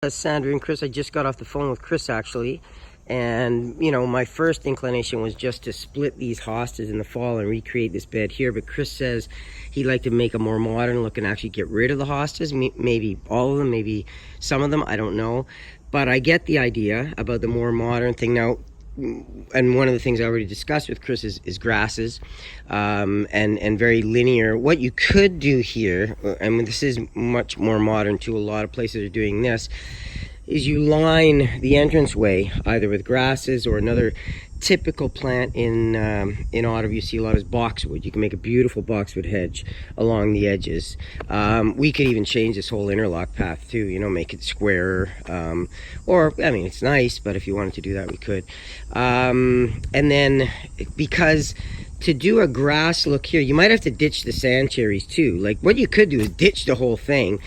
Sandra and Chris, I just got off the phone with Chris actually, and you know, my first inclination was just to split these hostas in the fall and recreate this bed here, but Chris says he'd like to make a more modern look and actually get rid of the hostas, maybe all of them, maybe some of them, I don't know, but I get the idea about the more modern thing. Now, and one of the things I already discussed with Chris is grasses, and very linear. What you could do here, and this is much more modern too, a lot of places are doing this, is you line the entranceway either with grasses or another typical plant in Ottawa you see a lot is boxwood. You can make a beautiful boxwood hedge along the edges. We could even change this whole interlock path too, you know, make it squarer, or I mean it's nice, but if you wanted to do that we could. And then because to do a grass look here, you might have to ditch the sand cherries too. Like what you could do is ditch the whole thing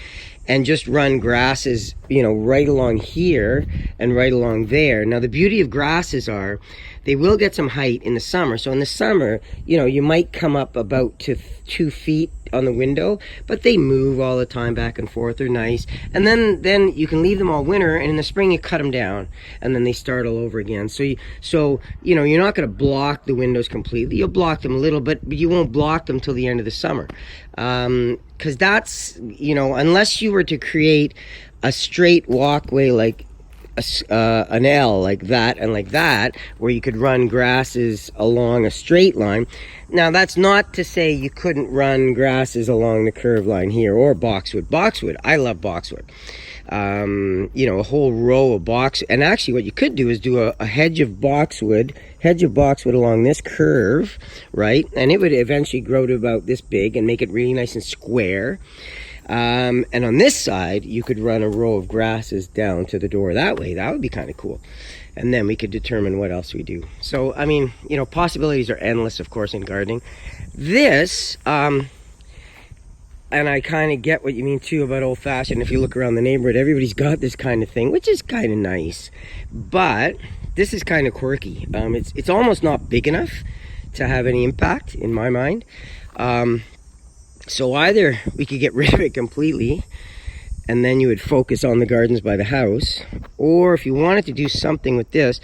and just run grasses, you know, right along here and right along there. Now the beauty of grasses are they will get some height in the summer. So in the summer, you know, you might come up about to 2 feet on the window, but they move all the time back and forth. They're nice. And then you can leave them all winter, and in the spring you cut them down and then they start all over again. So you know, you're not going to block the windows completely. You'll block them a little, but you won't block them till the end of the summer. Because that's, you know, unless you were to create a straight walkway like an L like that and like that, where you could run grasses along a straight line. Now that's not to say you couldn't run grasses along the curved line here, or boxwood. I love boxwood. You know, a whole row of box, and actually what you could do is do a hedge of boxwood along this curve, right? And it would eventually grow to about this big and make it really nice and square. And on this side you could run a row of grasses down to the door that way. That would be kind of cool. And then we could determine what else we do. So I mean, you know, possibilities are endless, of course, in gardening. This and I kind of get what you mean too about old-fashioned. If you look around the neighborhood, everybody's got this kind of thing, which is kind of nice, but this is kind of quirky. It's almost not big enough to have any impact in my mind. So either we could get rid of it completely and then you would focus on the gardens by the house, or if you wanted to do something with this,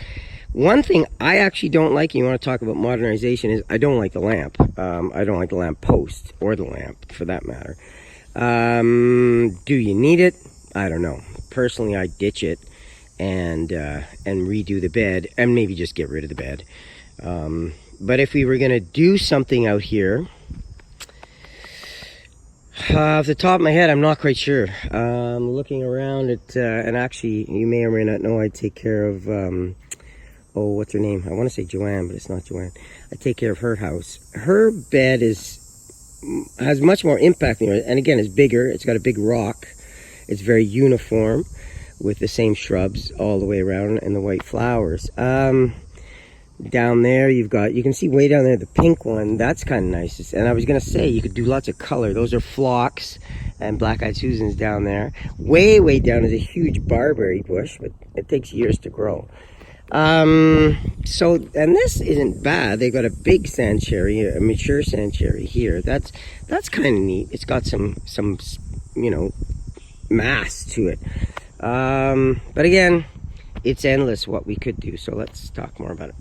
one thing I actually don't like, and you want to talk about modernization, is I don't like the lamp. I don't like the lamp post, or the lamp for that matter. Do you need it? I don't know. Personally, I ditch it and redo the bed, and maybe just get rid of the bed. But if we were going to do something out here, off the top of my head, I'm not quite sure. Looking around at, and actually, you may or may not know, I take care of, oh, what's her name? I want to say Joanne, but it's not Joanne. I take care of her house. Her bed has much more impact than yours, and again, it's bigger. It's got a big rock. It's very uniform with the same shrubs all the way around and the white flowers. Down there you can see way down there the pink one. That's kind of nice. And I was gonna say you could do lots of color. Those are phlox and black-eyed Susans down there. Way down is a huge barberry bush, but it takes years to grow. So, and this isn't bad. They've got a big sand cherry, a mature sand cherry here. That's kind of neat. It's got some you know, mass to it. But again, it's endless what we could do. So let's talk more about it.